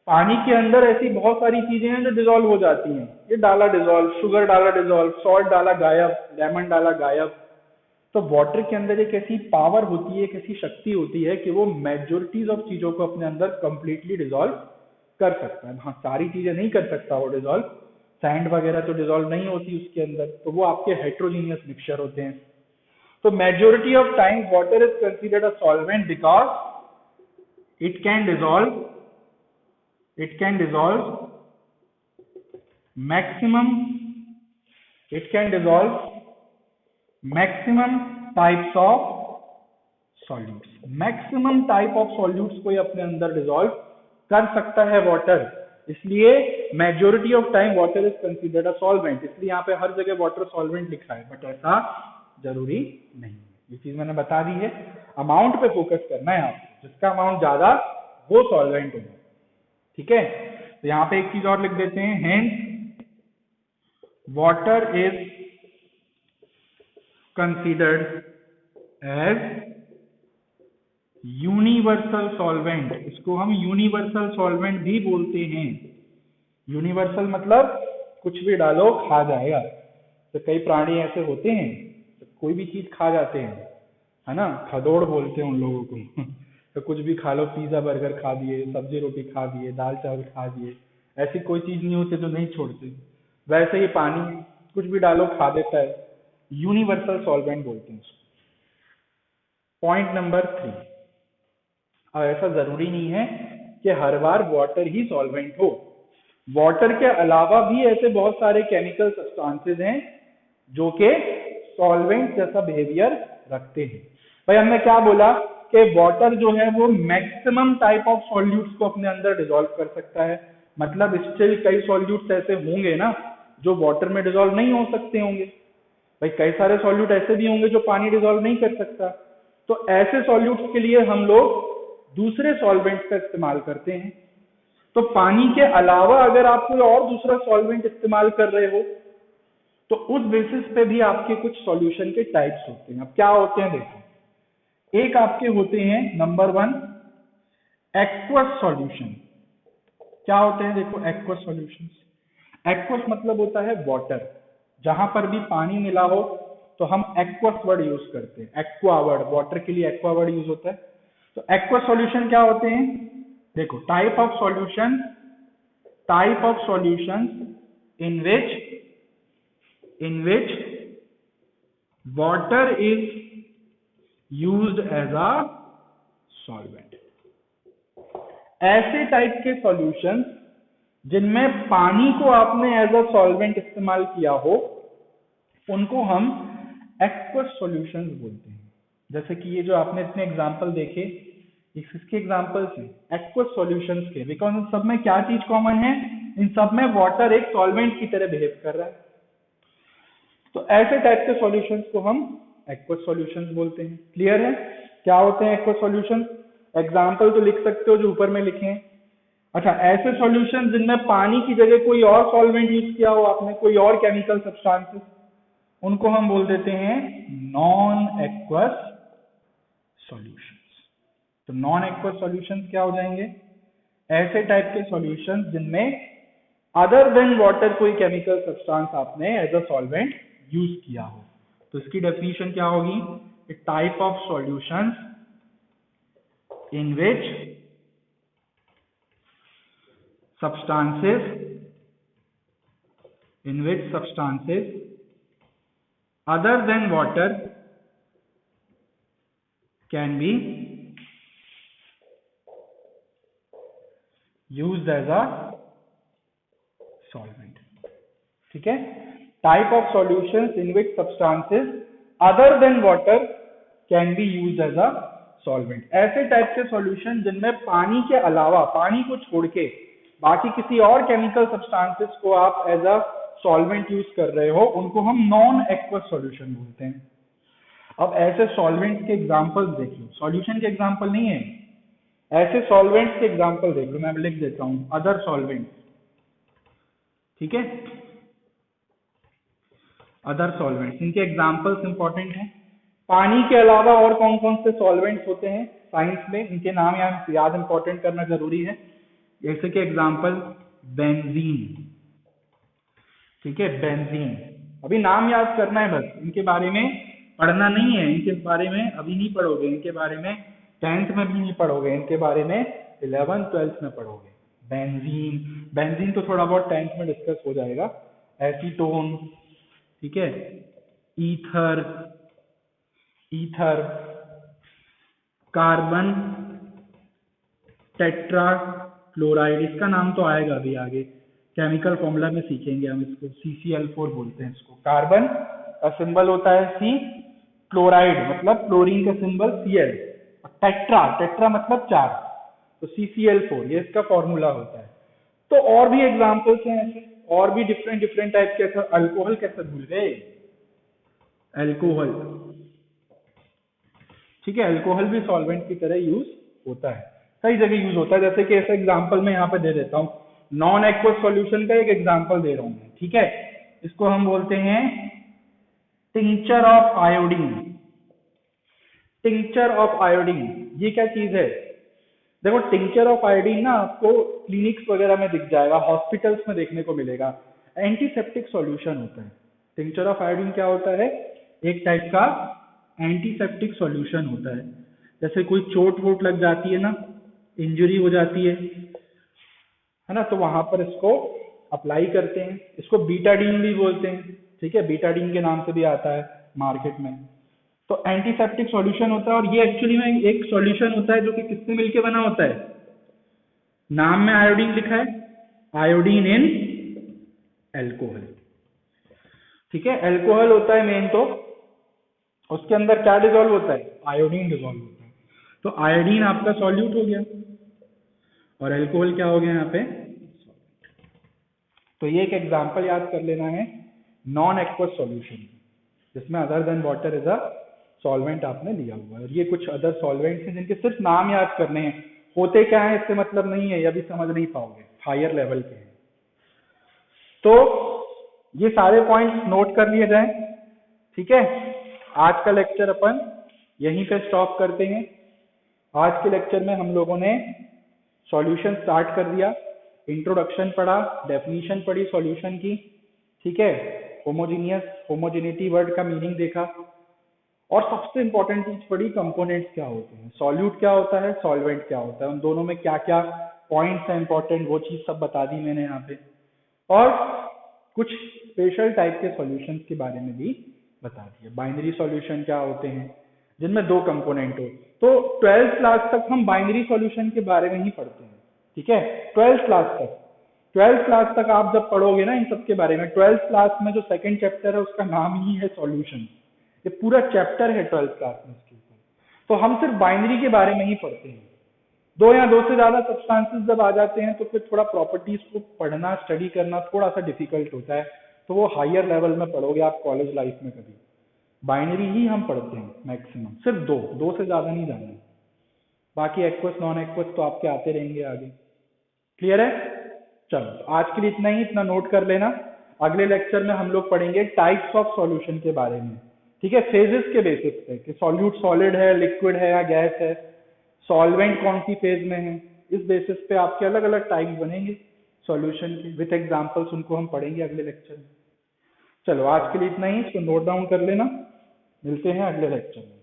पानी के अंदर ऐसी बहुत सारी चीजें हैं जो डिसॉल्व हो जाती हैं। ये डाला डिसॉल्व, शुगर डाला डिसॉल्व, सॉल्ट डाला गायब, लेमन डाला गायब। तो वाटर के अंदर एक ऐसी पावर होती है, एक ऐसी शक्ति होती है कि वो मेजॉरिटीज ऑफ चीजों को अपने अंदर कंप्लीटली डिसॉल्व कर सकता है। हाँ, सारी चीजें नहीं कर सकता वो डिसॉल्व, सैंड वगैरह तो डिसॉल्व नहीं होती उसके अंदर, तो वो आपके हेट्रोजीनियस मिक्सचर होते हैं। तो majority of time water is considered a solvent because it can dissolve maximum types of solutes। Maximum type of solutes को ये अपने अंदर डिसॉल्व कर सकता है वाटर, इसलिए majority of time water is considered a solvent. इसलिए यहाँ पे हर जगह वाटर सॉल्वेंट लिखा है, बट ऐसा जरूरी नहीं है। ये चीज मैंने बता दी है। अमाउंट पे फोकस करना है आपको, जिसका अमाउंट ज्यादा वो सॉल्वेंट होगा। ठीक है, तो यहाँ पे एक चीज और लिख देते हैं, hence water is considered as universal solvent. इसको हम यूनिवर्सल सॉल्वेंट भी बोलते हैं। यूनिवर्सल मतलब कुछ भी डालो खा जाएगा। तो कई प्राणी ऐसे होते हैं तो कोई भी चीज खा जाते हैं, है ना, खदोड़ बोलते हैं उन लोगों को तो कुछ भी खा लो, पिज्जा बर्गर खा दिए, सब्जी रोटी खा दिए, दाल चावल खा दिए, ऐसी कोई चीज नहीं होती जो नहीं छोड़ते। वैसे ही पानी कुछ भी डालो खा देता है, यूनिवर्सल सॉल्वेंट बोलते हैं उसको। पॉइंट नंबर 3, अब ऐसा जरूरी नहीं है कि हर बार वाटर ही सॉल्वेंट हो। वाटर के अलावा भी ऐसे बहुत सारे केमिकल सब्सटेंसेस हैं जो कि सॉल्वेंट जैसा बिहेवियर रखते हैं। भाई हमने क्या बोला कि वाटर जो है वो मैक्सिमम टाइप ऑफ सॉल्यूट्स को अपने अंदर डिसॉल्व कर सकता है। मतलब स्टिल कई सॉल्यूट्स ऐसे होंगे ना जो वाटर में डिसॉल्व नहीं हो सकते होंगे। भाई कई सारे सॉल्यूट ऐसे भी होंगे जो पानी डिसॉल्व नहीं कर सकता। तो ऐसे सॉल्यूट्स के लिए हम लोग दूसरे सॉल्वेंट्स का इस्तेमाल करते हैं। तो पानी के अलावा अगर आप कोई और दूसरा सॉल्वेंट इस्तेमाल कर रहे हो तो उस बेसिस पे भी आपके कुछ सॉल्यूशन के टाइप्स होते हैं। अब क्या होते हैं देखो, एक आपके होते हैं नंबर 1 एक्वस सॉल्यूशन। क्या होते हैं देखो एक्वस सॉल्यूशंस। एक्वस मतलब होता है वाटर, जहां पर भी पानी मिला हो तो हम एक्वस वर्ड यूज करते हैं। एक्वा वर्ड, वाटर के लिए एक्वा वर्ड यूज होता है। तो एक्वस सॉल्यूशन क्या होते हैं देखो, type of solution in which water is used as a solvent। ऐसे टाइप के सॉल्यूशंस जिनमें पानी को आपने एज अ सॉल्वेंट इस्तेमाल किया हो उनको हम एक्वस सॉल्यूशंस बोलते हैं। जैसे कि ये जो आपने इतने एग्जांपल देखे, इसके एग्जांपल्स हैं एक्वस सॉल्यूशंस के, बिकॉज इन सब में क्या चीज कॉमन है, इन सब में वाटर एक सॉल्वेंट की तरह बिहेव कर रहा है। तो ऐसे टाइप के सॉल्यूशंस को हम एक्वस सॉल्यूशंस बोलते हैं। क्लियर है क्या होते हैं एक्वस सॉल्यूशंस? एग्जांपल तो लिख सकते हो जो ऊपर में लिखे हैं। अच्छा, ऐसे सॉल्यूशन जिनमें पानी की जगह कोई और सॉल्वेंट यूज किया हो आपने, कोई और केमिकल सब्सटेंसेस, उनको हम बोल देते हैं नॉन एक्वस सॉल्यूशंस। तो नॉन एक्वस सॉल्यूशंस क्या हो जाएंगे? ऐसे टाइप के सॉल्यूशंस जिनमें अदर देन वाटर कोई केमिकल सब्सटेंस आपने एज अ सॉल्वेंट यूज किया हो। तो इसकी डेफिनेशन क्या होगी? A type of solutions in which substances other than water can be used as a solvent। ठीक है, type of solutions in which substances other than water can be used as a solvent. ऐसे type के solution जिनमें पानी के अलावा, पानी को छोड़ के बाकी किसी और केमिकल सब्सटेंसेस को आप एज अ सॉल्वेंट यूज कर रहे हो, उनको हम नॉन एक्वस सॉल्यूशन बोलते हैं। अब ऐसे सॉल्वेंट के एग्जांपल्स देख लो, सॉल्यूशन के एग्जांपल नहीं है, ऐसे सॉल्वेंट्स के एग्जांपल देख लो। मैं लिख देता हूं अदर सॉल्वेंट्स। ठीक है, अदर सॉल्वेंट्स, इनके एग्जांपल्स इंपॉर्टेंट हैं। पानी के अलावा और कौन कौन से सॉल्वेंट्स होते हैं साइंस में, इनके नाम याद इंपॉर्टेंट करना जरूरी है। जैसे कि एग्जांपल बेंजीन। ठीक है, बेंजीन, अभी नाम याद करना है बस, इनके बारे में पढ़ना नहीं है, इनके बारे में अभी नहीं पढ़ोगे, इनके बारे में 10th में भी नहीं पढ़ोगे, इनके बारे में 11th 12th में पढ़ोगे। बेंजीन, बेंजीन तो थोड़ा बहुत 10th में डिस्कस हो जाएगा। एसीटोन, ठीक है, ether, ether, carbon tetra chloride, इसका नाम तो आएगा अभी आगे, केमिकल फॉर्मूला में सीखेंगे हम इसको, CCl4 बोलते हैं इसको। कार्बन का सिंबल होता है C, क्लोराइड मतलब क्लोरीन का सिंबल Cl, टेट्रा, टेट्रा मतलब 4, तो CCl4 ये इसका फॉर्मूला होता है। तो और भी एग्जांपल्स हैं ऐसे, और भी डिफरेंट डिफरेंट टाइप के। अल्कोहल कैसे भूल गए? अल्कोहल, ठीक है, अल्कोहल भी सॉल्वेंट की तरह यूज होता है, कई जगह यूज होता है। जैसे कि ऐसा एग्जांपल मैं यहाँ पे दे देता हूँ, नॉन एक्वस सॉल्यूशन का एक एग्जांपल दे रहा हूँ मैं। ठीक है, इसको हम बोलते हैं tincture of iodine. Tincture of iodine ये क्या चीज है? देखो, टिंचर ऑफ आयोडीन ना आपको क्लिनिक्स वगैरह में दिख जाएगा, हॉस्पिटल्स में देखने को मिलेगा। एंटीसेप्टिक सॉल्यूशन होता है। टिंचर ऑफ आयोडीन क्या होता है? एक टाइप का एंटीसेप्टिक सॉल्यूशन होता है। जैसे कोई चोट वोट लग जाती है ना, इंजरी हो जाती है ना, तो वहां पर इसको अप्लाई करते हैं। इसको बीटाडीन भी बोलते हैं। ठीक है, बीटाडीन के नाम से भी आता है मार्केट में। तो एंटीसेप्टिक सॉल्यूशन होता है, और ये एक्चुअली में एक सॉल्यूशन होता है जो कि किससे मिलके बना होता है? नाम में आयोडीन लिखा है, आयोडीन इन एल्कोहल। ठीक है, एल्कोहल होता है मेन, तो उसके अंदर क्या डिजोल्व होता है? आयोडीन डिजोल्व होता है। तो आयोडीन आपका सॉल्यूट हो गया, और एल्कोहल क्या हो गया यहाँ पे? तो ये एक एग्जांपल याद कर लेना है नॉन एक्वस सॉल्यूशन, जिसमें other than water is a solvent आपने लिया हुआ है। और ये कुछ अदर सॉल्वेंट्स हैं जिनके सिर्फ नाम याद करने हैं, होते क्या है इससे मतलब नहीं है, ये अभी समझ नहीं पाओगे, हायर लेवल के हैं। तो ये सारे पॉइंट्स नोट कर लिए जाएं। ठीक है, आज का लेक्चर अपन यहीं पे स्टॉप करते हैं। आज के लेक्चर में हम लोगों ने सॉल्यूशन स्टार्ट कर दिया, इंट्रोडक्शन पढ़ा, डेफिनेशन पढ़ी सॉल्यूशन की। ठीक है, होमोजीनियस, होमोजेनिटी वर्ड का मीनिंग देखा, और सबसे इंपॉर्टेंट चीज पढ़ी, कंपोनेंट्स क्या होते हैं, सॉल्यूट क्या होता है, सॉल्वेंट क्या होता है, उन दोनों में क्या क्या पॉइंट्स हैं इंपॉर्टेंट, वो चीज सब बता दी मैंने यहाँ पे। और कुछ स्पेशल टाइप के सॉल्यूशंस के बारे में भी बता दिया। बाइनरी सॉल्यूशन क्या होते हैं, जिनमें 2 कंपोनेंट हो। तो 12th क्लास तक हम बाइनरी सॉल्यूशन के बारे में ही पढ़ते हैं। ठीक है, 12th क्लास तक, 12th क्लास तक आप जब पढ़ोगे ना इन सब के बारे में, 12th क्लास में जो सेकंड चैप्टर है उसका नाम ही है सॉल्यूशन। ये पूरा चैप्टर है 12th क्लास में इसके ऊपर। तो हम सिर्फ बाइनरी के बारे में ही पढ़ते हैं। 2 या 2 से ज्यादा सब्सटेंसेस जब आ जाते हैं तो फिर थोड़ा प्रॉपर्टीज को पढ़ना, स्टडी करना थोड़ा सा डिफिकल्ट होता है, तो वो हायर लेवल में पढ़ोगे आप कॉलेज लाइफ में। कभी बाइनरी ही हम पढ़ते हैं मैक्सिमम, सिर्फ 2 से ज्यादा नहीं जानना। बाकी एक्वस नॉन एक्वस तो आपके आते रहेंगे आगे। क्लियर है? चलो आज के लिए इतना ही, इतना नोट कर लेना। अगले लेक्चर में हम लोग पढ़ेंगे टाइप्स ऑफ सॉल्यूशन के बारे में। ठीक है, फेजेस के बेसिस पे कि सॉल्यूट सॉलिड है, लिक्विड है या गैस है, सॉल्वेंट कौन सी फेज में है, इस बेसिस पे आपके अलग अलग टाइप्स बनेंगे सॉल्यूशन के विथ एग्जांपल्स, उनको हम पढ़ेंगे अगले लेक्चर में। चलो आज के लिए इतना ही, इसको नोट डाउन कर लेना। मिलते हैं अगले लेक्चर में।